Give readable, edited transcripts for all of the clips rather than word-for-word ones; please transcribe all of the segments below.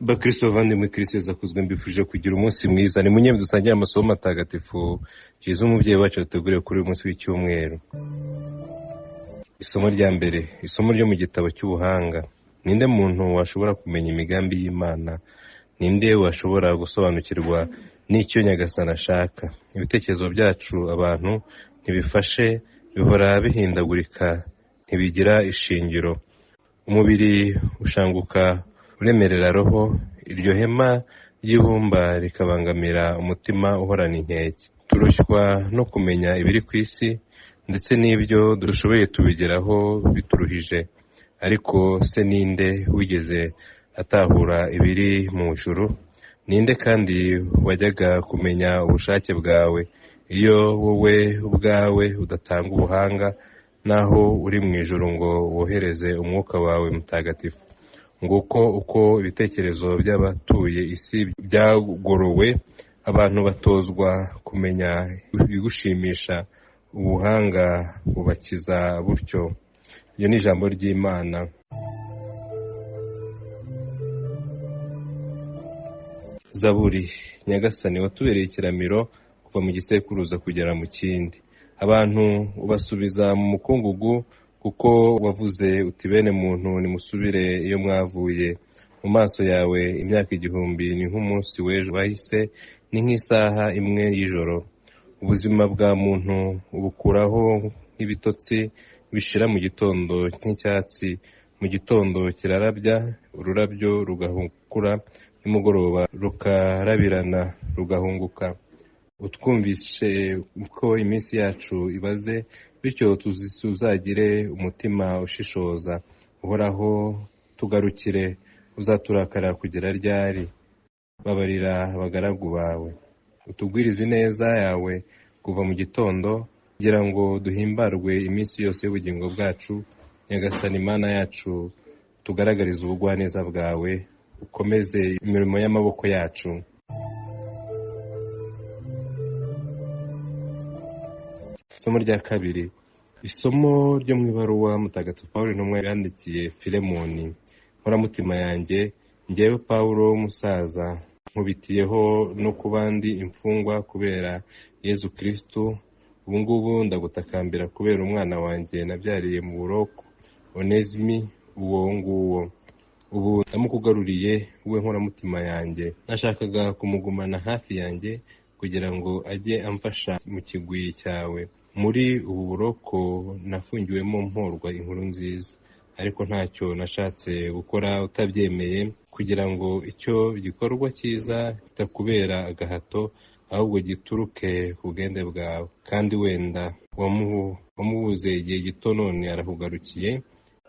Bakristo bavandimwe, Kristo yazakuzwe, mbifurije kugira umunsi mwiza. Ni munyemwe dusangire amasomo matagatifu Yezu umubyeyi wacu yateguriye kuri uyu munsi w'icyumweru. Isomo rya mbere, isomo ryo mu gitabo cy'ubuhanga. Ninde muntu washobora kumenya imigambi y'Imana? Ninde washobora gusobanukirwa n'icyo Nyagasani ashaka? Ibitekerezo byacu abantu ntibifashe, bihora bihindagurika, ntibigira ishingiro. Umubiri ushanguka uremerera roho, iryo hema ry'ibumba rikabangamira umutima uhorana inkeke. Turushywa no kumenya ibiri ku isi, ndetse n'ibyo dushoboye tubigeraho bituruhije. Ariko se ninde wigeze atahura ibiri mu ijuru? Ninde kandi wajyaga kumenya ubushake bwawe iyo wowe ubwawe udatanga ubuhanga, naho uri mu ijuru ngo wohereze umwuka wawe mutagatifu? Nguko uko ibitekerezo by'abatuye isi byagorowe, abantu batozwa kumenya ibigushimisha, ubuhanga bubakiza butyo. Iyo ni ijambo ry'Imana. Zaburi. Nyagasani watubereye ikiramiro kuva mu gisekuruza kugera mu kindi. Abantu ubasubiza mu mukungugu, kuko wavuze uti bene muntu nimusubire iyo mwavuye. Mu maso yawe imyaka 1000 ni nk'umunsi w'ejo wahise, ni nk'isaha imwe y'ijoro. Ubuzima bwa muntu ubukuraho nk'ibitotsi bishira mu gitondo nk'icyatsi. Mu gitondo kirarabya, ururabyo rugahukura, nimugoroba rukarabirana rugahunguka. Utwumvishe ko iminsi yacu ibaze, bityo tuzagire umutima ushishoza. Uhoraho tugarukire, uzaturakara kugera ryari? Babarira abagaragu bawe, utugwirize ineza yawe kuva mu gitondo, kugira ngo duhimbarwe iminsi yose y'ubugingo bwacu. Nyagasani Mana yacu, tugaragarize ubugwaneza bwawe, ukomeze imirimo y'amaboko yacu. Isomo rya kabiri, isomo ryo mu ibaruwa mutagatifu Pawulo intumwa yandikiye Filemoni. Nkoramutima yanjye, njyewe Pawulo w'umusaza, nkubitiyeho no ku bandi imfungwa kubera Yezu Kristo. Ubu ngubu ndagutakambira kubera umwana wanjye nabyariye mu buroko, Onesimi, uwo nguwo. Ubu ndamukugaruriye, we nkoramutima yanjye. Nashakaga kumugumana hafi yanjye kugira ngo ajye amfasha mu kigwi cyawe. Muri ubu buroko nafungiwemo mporwa inkuru nziza, ariko ntacyo nashatse gukora utabyemeye, kugira ngo icyo gikorwa cyiza kitakubera agahato, ahubwo gituruke ku bwende bwawe. Kandi wenda wamubuze igihe gito, none arakugarukiye,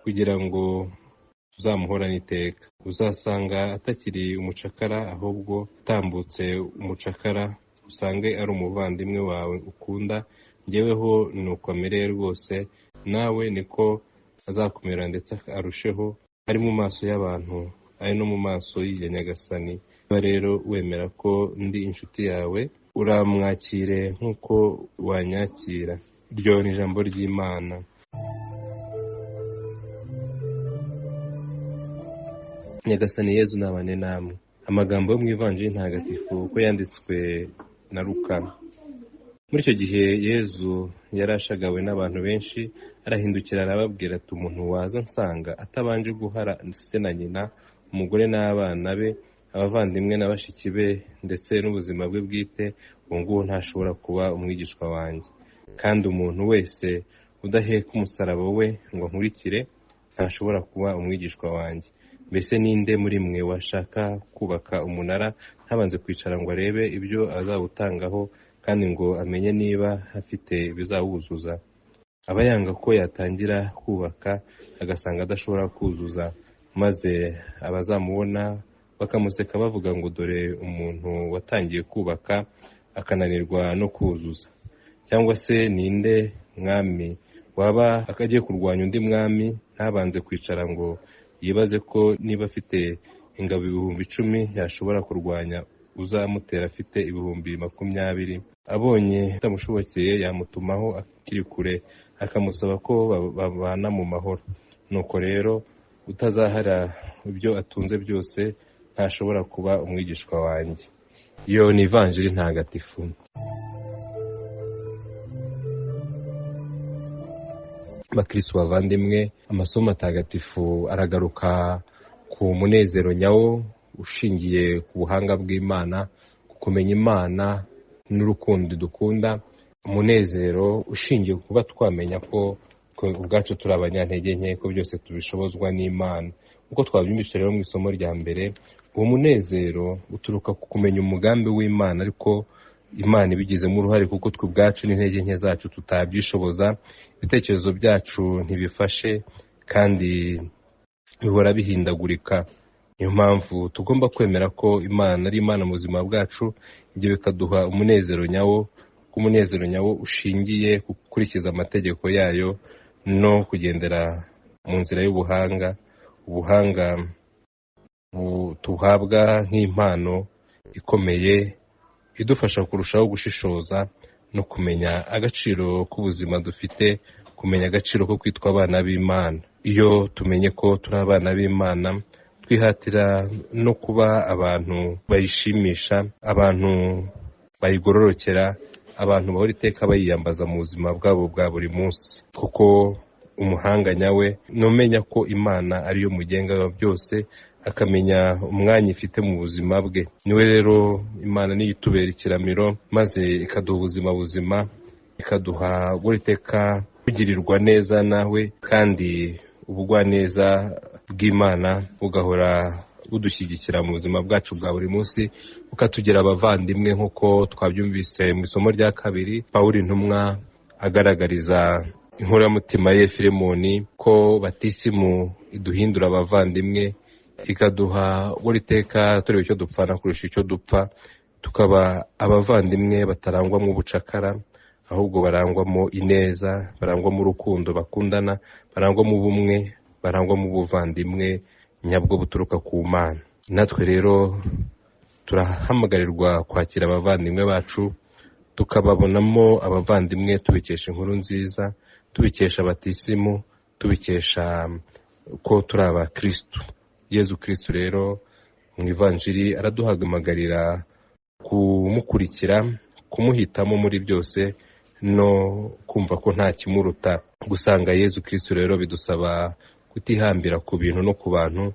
kugira ngo uzamuhorane iteka. Uzasanga atakiri umucakara, ahubwo utambutse umucakara, usange ari umuvandimwe wawe ukunda. Njyeweho nuko amereye rwose, nawe niko azakumera, ndetse arusheho, ari mu maso y'abantu, ari no mu maso ya Nyagasani. Niba rero wemera ko ndi inshuti yawe, uramwakire nk'uko wanyakira. Iryo ni ijambo ry'Imana. Nyagasani Yezu nabane namwe. Amagambo yo mu Ivanjiri ntagatifu uko yanditswe na Luka. Muri icyo gihe Yezu yari ashagawe n'abantu benshi, arahindukira arababwira ati, umuntu waza nsanga atabanje guhara se na nyina, umugore n'abana be, abavandimwe na bashiki be, ndetse n'ubuzima bwe bwite, uwo nguwo ntashobora kuba umwigishwa wanjye. Kandi umuntu wese udaheka umusaraba we ngo nkurikire, ntashobora kuba umwigishwa wanjye. Mbese ninde muri mwe washaka kubaka umunara ntabanze kwicara ngo arebe ibyo azawutangaho, kandi ngo amenye niba afite ibizawuzuza? Aba yanga ko yatangira kubaka agasanga adashobora kuzuza, maze abazamubona bakamuseka bavuga ngo dore umuntu watangiye kubaka akananirwa no kuzuza. Cyangwa se ninde mwami waba akagiye kurwanya undi mwami ntabanze kwicara ngo yibaze ko niba afite ingabo 10,000 yashobora kurwanya uzamutera afite 20,000? Abonye bitamushobokeye yamutumaho akiri kure, akamusaba ko babana mu mahoro. Nuko rero utazahara ibyo atunze byose ntashobora kuba umwigishwa wanjye. Iyo ni ivanjiri ntagatifu. Bakristo bavandimwe, amasomo matagatifu aragaruka ku munezero nyawo ushingiye ku buhanga bw'Imana, ku kumenya Imana n'urukundo dukunda, umunezero ushingiye kuba twamenya ko ubwacu turi abanyantege nke, ko byose tubishobozwa n'Imana. Uko twabyumvise rero mu isomo rya mbere, uwo munezero uturuka ku kumenya umugambi w'Imana, ariko Imana ibigizemo uruhare kuko twe ubwacu n'intege nke zacu tutabyishoboza, ibitekerezo byacu ntibifashe kandi bihora bihindagurika. Niyo mpamvu tugomba kwemera ko Imana ari Imana mu buzima bwacu, ibyo bikaduha umunezero nyawo, umunezero nyawo ushingiye ku gukurikiza amategeko yayo no kugendera mu nzira y'ubuhanga, ubuhanga tuhabwa nk'impano ikomeye idufasha kurushaho gushishoza no kumenya agaciro k'ubuzima dufite, kumenya agaciro ko kwitwa abana b'Imana. Iyo tumenye ko turi abana b'Imana, twihatira no kuba abantu bayishimisha, abantu bayigororokera, abantu bahora iteka bayiyambaza mu buzima bwabo bwa buri munsi. Kuko umuhanga nyawe numenya ko Imana ariyo mugenga wa byose, akamenya umwanya ifite mu buzima bwe. Niwe rero Imana niyo itubera ikiramiro, maze ikaduha ubuzima buzima, ikaduha buri teka kugirirwa neza nawe, kandi ubugwaneza bw'Imana bugahora budushyigikira mu buzima bwacu bwa buri munsi, bukatugira abavandimwe nk'uko twabyumvise mu isomo rya kabiri. Pawulo intumwa agaragariza inkoramutima ye Filemoni ko batisimu iduhindura abavandimwe, ikaduha buri teka tureba icyo dupfana kurusha icyo dupfa, tukaba abavandimwe batarangwamo ubucakara, ahubwo barangwamo ineza, barangwamo urukundo, bakundana, barangwamo ubumwe, barangwamo ubuvandimwe nyabwo buturuka ku Mana. Natwe rero turahamagarirwa kwakira abavandimwe bacu, tukababonamo abavandimwe tubikesha inkuru nziza, tubikesha batisimu, tubikesha ko turi abakristo. Yezu Kristo rero mu ivanjiri araduhamagarira kumukurikira, kumuhitamo muri byose, no kumva ko nta kimuruta. Gusanga Yezu Kristo rero bidusaba kutihambira ku bintu no ku bantu,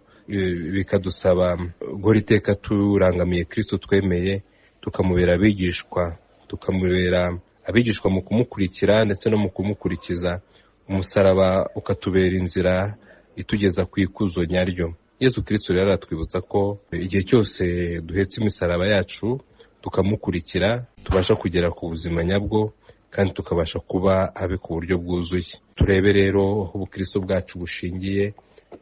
bikadusaba guhora iteka turangamiye Kristo twemeye, tukamubera abigishwa, tukamubera abigishwa mu kumukurikira ndetse no mu kumukurikiza. Umusaraba ukatubera inzira itugeza ku ikuzo nyaryo. Yezu Kristo rero aratwibutsa ko igihe cyose duhetse imisaraba yacu tukamukurikira, tubasha kugera ku buzima nyabwo kandi tukabasha kuba abe ku buryo bwuzuye. Turebe rero aho ubukristo bwacu bushingiye,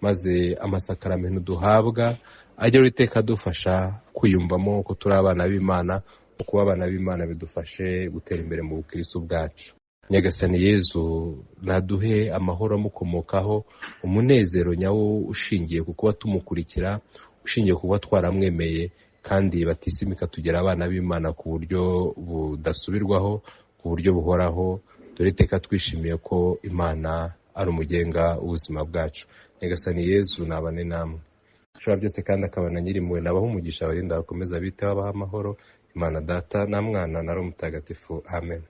maze amasakaramentu duhabwa ajya iteka adufasha kwiyumvamo ko turi abana b'Imana, kuba abana b'Imana bidufashe gutera imbere mu bukristo bwacu. Nyagasani Yezu naduhe amahoro amukomokaho, umunezero nyawo ushingiye ku kuba tumukurikira, ushingiye ku kuba twaramwemeye, kandi batisimu ikatugira abana b'Imana ku buryo budasubirwaho, ku buryo buhoraho, dore iteka twishimiye ko Imana ari umugenga w'ubuzima bwacu. Nyagasani Yezu nabane namwe, ushobora byose kandi akabana nyirimpuhwe, nabaha umugisha, abarinda bakomeza biteho, abaha amahoro. Imana Data na Mwana na Roho Mutagatifu. Amen.